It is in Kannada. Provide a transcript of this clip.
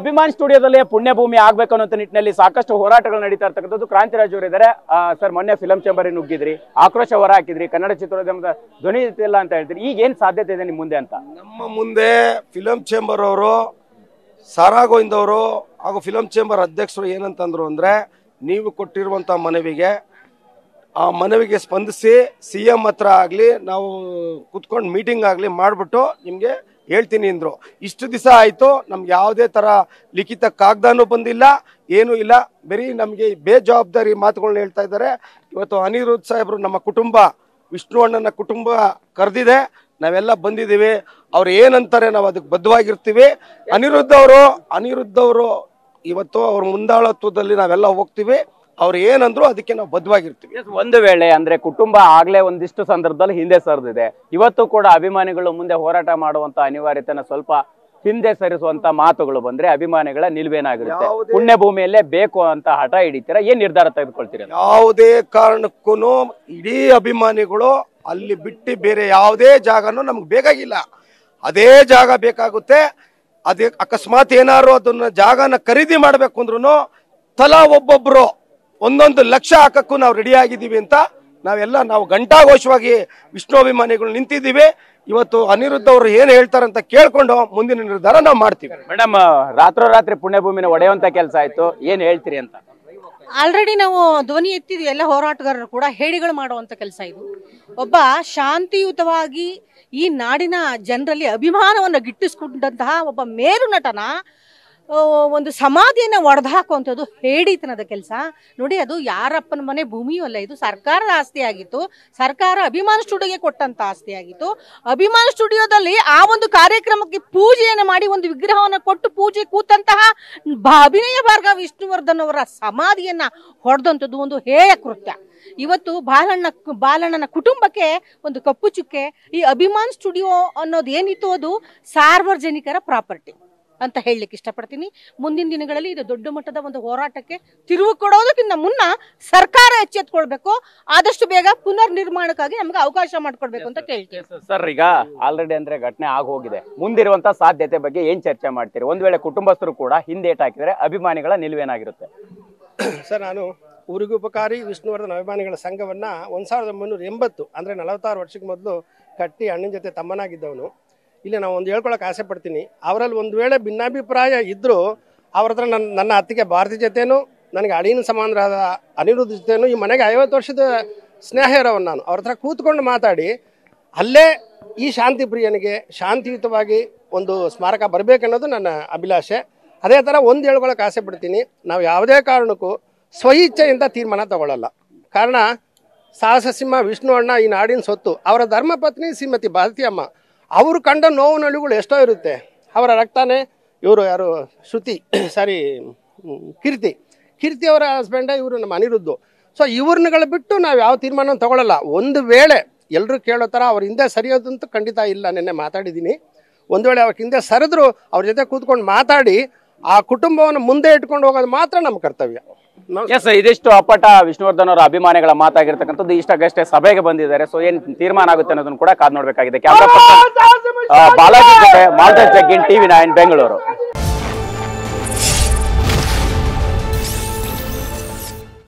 ಅಭಿಮಾನ್ ಸ್ಟುಡಿಯೋದಲ್ಲಿ ಪುಣ್ಯಭೂಮಿ ಆಗ್ಬೇಕು ಅನ್ನೋ ನಿಟ್ಟಿನಲ್ಲಿ ಸಾಕಷ್ಟು ಹೋರಾಟಗಳು ನಡೀತಾ ಇರ್ತಕ್ಕಂಥದ್ದು. ಕ್ರಾಂತಿರಾಜ್ ಅವರು ಇದ್ದಾರೆ. ಸರ್, ಮೊನ್ನೆ ಫಿಲಂ ಚೇಂಬರ್ ನುಗ್ಗಿದ್ರಿ, ಆಕ್ರೋಶ ಹೊರ ಹಾಕಿದ್ರಿ, ಕನ್ನಡ ಚಿತ್ರೋದ್ಯಮದ ಧ್ವನಿ ಇಲ್ಲ ಅಂತ ಹೇಳ್ತೀರಿ. ಈಗ ಏನ್ ಸಾಧ್ಯತೆ ಇದೆ ನಿಮ್ ಮುಂದೆ ಅಂತ? ನಮ್ಮ ಮುಂದೆ ಫಿಲಂ ಚೇಂಬರ್ ಅವರು, ಸಾರಾ ಗೋವಿಂದ್ ಅವರು ಹಾಗೂ ಫಿಲಂ ಚೇಂಬರ್ ಅಧ್ಯಕ್ಷರು ಏನಂತಂದ್ರು ಅಂದ್ರೆ, ನೀವು ಕೊಟ್ಟಿರುವಂತ ಮನವಿಗೆ ಆ ಮನವಿಗೆ ಸ್ಪಂದಿಸಿ CM ಹತ್ರ ಆಗ್ಲಿ ನಾವು ಕುತ್ಕೊಂಡು ಮೀಟಿಂಗ್ ಆಗ್ಲಿ ಮಾಡ್ಬಿಟ್ಟು ನಿಮ್ಗೆ ಹೇಳ್ತೀನಿ ಅಂದ್ರು. ಇಷ್ಟು ದಿವಸ ಆಯ್ತು, ನಮ್ಗೆ ಯಾವುದೇ ತರ ಲಿಖಿತ ಕಾಗದನೂ ಬಂದಿಲ್ಲ, ಏನೂ ಇಲ್ಲ. ಬರೀ ನಮ್ಗೆ ಬೇಜವಾಬ್ದಾರಿ ಮಾತುಗಳನ್ನ ಹೇಳ್ತಾ ಇದ್ದಾರೆ. ಇವತ್ತು ಅನಿರುದ್ಧ್ ಸಾಹೇಬ್ರು, ನಮ್ಮ ಕುಟುಂಬ, ವಿಷ್ಣು ಅಣ್ಣನ ಕುಟುಂಬ ಕರೆದಿದೆ, ನಾವೆಲ್ಲ ಬಂದಿದ್ದೀವಿ. ಅವ್ರು ಏನಂತಾರೆ ನಾವು ಅದಕ್ಕೆ ಬದ್ಧವಾಗಿರ್ತೀವಿ. ಅನಿರುದ್ಧ್ ಅವರು ಇವತ್ತು ಅವ್ರ ಮುಂದಾಳತ್ವದಲ್ಲಿ ನಾವೆಲ್ಲ ಹೋಗ್ತೀವಿ. ಅವ್ರು ಏನಂದ್ರು ಅದಕ್ಕೆ ನಾವು ಬದ್ಧವಾಗಿರ್ತೀವಿ. ಒಂದು ವೇಳೆ ಅಂದ್ರೆ ಕುಟುಂಬ ಆಗ್ಲೇ ಒಂದಿಷ್ಟು ಸಂದರ್ಭದಲ್ಲಿ ಹಿಂದೆ ಸರಿದಿದೆ, ಇವತ್ತು ಕೂಡ ಅಭಿಮಾನಿಗಳು ಮುಂದೆ ಹೋರಾಟ ಮಾಡುವಂತ ಅನಿವಾರ್ಯತೆನ ಸ್ವಲ್ಪ ಹಿಂದೆ ಸರಿಸುವಂತ ಮಾತುಗಳು ಬಂದ್ರೆ ಅಭಿಮಾನಿಗಳ ನಿಲುವೇನಾಗಿರುತ್ತೆ? ಪುಣ್ಯಭೂಮಿಯಲ್ಲೇ ಬೇಕು ಅಂತ ಹಠ ಹಿಡಿತೀರಾ? ಏನ್ ನಿರ್ಧಾರ ತೆಗೆದುಕೊಳ್ತೀರಾ? ಯಾವುದೇ ಕಾರಣಕ್ಕೂ ಇಡೀ ಅಭಿಮಾನಿಗಳು ಅಲ್ಲಿ ಬಿಟ್ಟು ಬೇರೆ ಯಾವುದೇ ಜಾಗನೂ ನಮ್ಗೆ ಬೇಕಾಗಿಲ್ಲ. ಅದೇ ಜಾಗ ಬೇಕಾಗುತ್ತೆ. ಅದೇ ಅಕಸ್ಮಾತ್ ಏನಾದ್ರು ಅದನ್ನ ಜಾಗನ ಖರೀದಿ ಮಾಡ್ಬೇಕು ಅಂದ್ರೂ ತಲಾ ಒಬ್ಬೊಬ್ರು 1 ಲಕ್ಷ ಹಾಕಕ್ಕೂ ನಾವು ರೆಡಿ ಆಗಿದ್ದೀವಿ ಅಂತ ನಾವು ಘಂಟಾಘೋಷವಾಗಿ ವಿಷ್ಣು ಅಭಿಮಾನಿಗಳು ನಿಂತಿದ್ದೀವಿ. ಇವತ್ತು ಅನಿರುದ್ಧ್ ಅವರು ಏನ್ ಹೇಳ್ತಾರಂತ ಕೇಳ್ಕೊಂಡು ಮುಂದಿನ ನಿರ್ಧಾರ ನಾವು ಮಾಡ್ತೀವಿ. ಮೇಡಮ್, ರಾತ್ರೋರಾತ್ರಿ ಪುಣ್ಯಭೂಮಿನ ಒಡೆಯುವಂತ ಕೆಲಸ ಆಯ್ತು, ಏನ್ ಹೇಳ್ತೀರಿ ಅಂತ? ಆಲ್ರೆಡಿ ನಾವು ಧ್ವನಿ ಎತ್ತಿದ್ವಿ. ಎಲ್ಲ ಹೋರಾಟಗಾರರು ಕೂಡ ಹೇಳಿಗಳು ಮಾಡುವಂತ ಕೆಲಸ ಇದು. ಒಬ್ಬ ಶಾಂತಿಯುತವಾಗಿ ಈ ನಾಡಿನ ಜನರಲ್ಲಿ ಅಭಿಮಾನವನ್ನು ಗಿಟ್ಟಿಸ್ಕೊಂಡಂತಹ ಒಬ್ಬ ಮೇರು ನಟನ ಒಂದು ಸಮಾಧಿಯನ್ನ ಒಡೆದು ಹಾಕುವಂಥದ್ದು ಹೇಡಿತನದ ಕೆಲಸ ನೋಡಿ. ಅದು ಯಾರಪ್ಪನ ಮನೆ ಭೂಮಿಯೂ ಅಲ್ಲ, ಇದು ಸರ್ಕಾರದ ಆಸ್ತಿ ಆಗಿತ್ತು. ಸರ್ಕಾರ ಅಭಿಮಾನ್ ಸ್ಟುಡಿಯೋಗೆ ಕೊಟ್ಟಂತ ಆಸ್ತಿ ಆಗಿತ್ತು. ಅಭಿಮಾನ್ ಸ್ಟುಡಿಯೋದಲ್ಲಿ ಆ ಒಂದು ಕಾರ್ಯಕ್ರಮಕ್ಕೆ ಪೂಜೆಯನ್ನು ಮಾಡಿ ಒಂದು ವಿಗ್ರಹವನ್ನು ಕೊಟ್ಟು ಪೂಜೆ ಕೂತಂತಹ ಅಭಿನಯ ಭಾರ್ಗವ ವಿಷ್ಣುವರ್ಧನ್ ಅವರ ಸಮಾಧಿಯನ್ನ ಹೊಡೆದಂಥದ್ದು ಒಂದು ಹೇಯ ಕೃತ್ಯ. ಇವತ್ತು ಬಾಲಣ್ಣನ ಕುಟುಂಬಕ್ಕೆ ಒಂದು ಕಪ್ಪು ಚುಕ್ಕೆ. ಈ ಅಭಿಮಾನ್ ಸ್ಟುಡಿಯೋ ಅನ್ನೋದು ಏನಿತ್ತು ಅದು ಸಾರ್ವಜನಿಕರ ಪ್ರಾಪರ್ಟಿ ಅಂತ ಹೇಳಲಿಕ್ಕೆ ಇಷ್ಟಪಡ್ತೀನಿ. ಮುಂದಿನ ದಿನಗಳಲ್ಲಿ ಇದು ದೊಡ್ಡ ಮಟ್ಟದ ಒಂದು ಹೋರಾಟಕ್ಕೆ ತಿರುವು ಕೊಡೋದಕ್ಕಿಂತ ಮುನ್ನ ಸರ್ಕಾರ ಎಚ್ಚೆತ್ಕೊಳ್ಬೇಕು. ಆದಷ್ಟು ಬೇಗ ಪುನರ್ ನಿರ್ಮಾಣಕ್ಕಾಗಿ ನಮ್ಗೆ ಅವಕಾಶ ಮಾಡ್ಕೊಡ್ಬೇಕು ಅಂತ ಕೇಳ್ತೀವಿ. ಸರ್, ಈಗ ಆಲ್ರೆಡಿ ಅಂದ್ರೆ ಘಟನೆ ಆಗೋಗಿದೆ, ಮುಂದಿರುವಂತ ಸಾಧ್ಯತೆ ಬಗ್ಗೆ ಏನ್ ಚರ್ಚೆ ಮಾಡ್ತೀರಿ? ಒಂದ್ ವೇಳೆ ಕುಟುಂಬಸ್ಥರು ಕೂಡ ಹಿಂದೇಟ್ ಹಾಕಿದ್ರೆ ಅಭಿಮಾನಿಗಳ ನಿಲುವೇನಾಗಿರುತ್ತೆ? ಸರ್, ನಾನು ಊರಿಗುಪಕಾರಿ ವಿಷ್ಣುವರ್ಧನ್ ಅಭಿಮಾನಿಗಳ ಸಂಘವನ್ನ 1980 ಅಂದ್ರೆ 46 ವರ್ಷಕ್ಕೆ ಮೊದಲು ಕಟ್ಟಿ ಅಣ್ಣನ ಜೊತೆ ತಮ್ಮನಾಗಿದ್ದವನು. ಇಲ್ಲಿ ನಾವು ಒಂದು ಹೇಳ್ಕೊಳಕ್ಕೆ ಆಸೆ ಪಡ್ತೀನಿ, ಅವರಲ್ಲಿ ಒಂದು ವೇಳೆ ಭಿನ್ನಾಭಿಪ್ರಾಯ ಇದ್ದರೂ ಅವ್ರ ಹತ್ರ ನನ್ನ ಅತ್ತಿಗೆ ಭಾರತಿ ಜೊತೆನೂ, ನನಗೆ ಅಳಿನ ಸಮಾನರಾದ ಅನಿರುದ್ಧ ಜೊತೆನೂ ಈ ಮನೆಗೆ 50 ವರ್ಷದ ಸ್ನೇಹ ಇರೋವನು ನಾನು. ಅವ್ರ ಹತ್ರ ಕೂತ್ಕೊಂಡು ಮಾತಾಡಿ ಅಲ್ಲೇ ಈ ಶಾಂತಿ ಪ್ರಿಯನಿಗೆ ಶಾಂತಿಯುತವಾಗಿ ಒಂದು ಸ್ಮಾರಕ ಬರಬೇಕನ್ನೋದು ನನ್ನ ಅಭಿಲಾಷೆ. ಅದೇ ಥರ ಒಂದು ಹೇಳ್ಕೊಳಕ್ಕೆ ಆಸೆ ಪಡ್ತೀನಿ, ನಾವು ಯಾವುದೇ ಕಾರಣಕ್ಕೂ ಸ್ವಇಚ್ಛೆಯಿಂದ ತೀರ್ಮಾನ ತಗೊಳ್ಳಲ್ಲ. ಕಾರಣ ಸಾಹಸ ಸಿಂಹ ವಿಷ್ಣು ಅಣ್ಣ ಈ ನಾಡಿನ ಸೊತ್ತು. ಅವರ ಧರ್ಮಪತ್ನಿ ಶ್ರೀಮತಿ ಭಾರತಿ ಅಮ್ಮ, ಅವರು ಕಂಡ ನೋವು ನಲಿಗಳು ಎಷ್ಟೋ ಇರುತ್ತೆ. ಅವರ ರಕ್ತಾನೆ ಇವರು ಯಾರು ಕೀರ್ತಿ ಅವರ ಹಸ್ಬೆಂಡೇ ಇವರು ನಮ್ಮ ಅನಿರುದ್ಧು. ಸೊ ಇವ್ರನ್ನುಗಳು ಬಿಟ್ಟು ನಾವು ಯಾವ ತೀರ್ಮಾನ ತಗೊಳ್ಳಲ್ಲ. ಒಂದು ವೇಳೆ ಎಲ್ಲರೂ ಕೇಳೋ ಥರ ಅವ್ರ ಹಿಂದೆ ಸರಿಯೋದಂತೂ ಖಂಡಿತ ಇಲ್ಲ. ನಿನ್ನೆ ಮಾತಾಡಿದ್ದೀನಿ. ಒಂದು ವೇಳೆ ಅವ್ರ ಹಿಂದೆ ಸರಿದ್ರು ಅವ್ರ ಜೊತೆ ಕೂತ್ಕೊಂಡು ಮಾತಾಡಿ ಆ ಕುಟುಂಬವನ್ನು ಮುಂದೆ ಇಟ್ಕೊಂಡು ಹೋಗೋದು ಮಾತ್ರ ನಮ್ಮ ಕರ್ತವ್ಯ. ಇದಿಷ್ಟು ಅಪ್ಪಟ ವಿಷ್ಣುವರ್ಧನ್ ಅವರ ಅಭಿಮಾನಿಗಳ ಮಾತಾಗಿರ್ತಕ್ಕಂಥದ್ದು. ಇಷ್ಟಕ್ಕಷ್ಟೇ ಸಭೆಗೆ ಬಂದಿದ್ದಾರೆ. ಸೊ ಏನ್ ತೀರ್ಮಾನ ಆಗುತ್ತೆ ಅನ್ನೋದನ್ನು ಕೂಡ ಕಾದ್ ನೋಡ್ಬೇಕಾಗಿದೆ. ಕ್ಯಾಮರಾ ಪರ್ಸನ್ ಬಾಲಾಜಿ ಜೊತೆ ಮಾಲ್ತೇಶ್ ಜಗ್ಗಿನ್, TV9 ಬೆಂಗಳೂರು.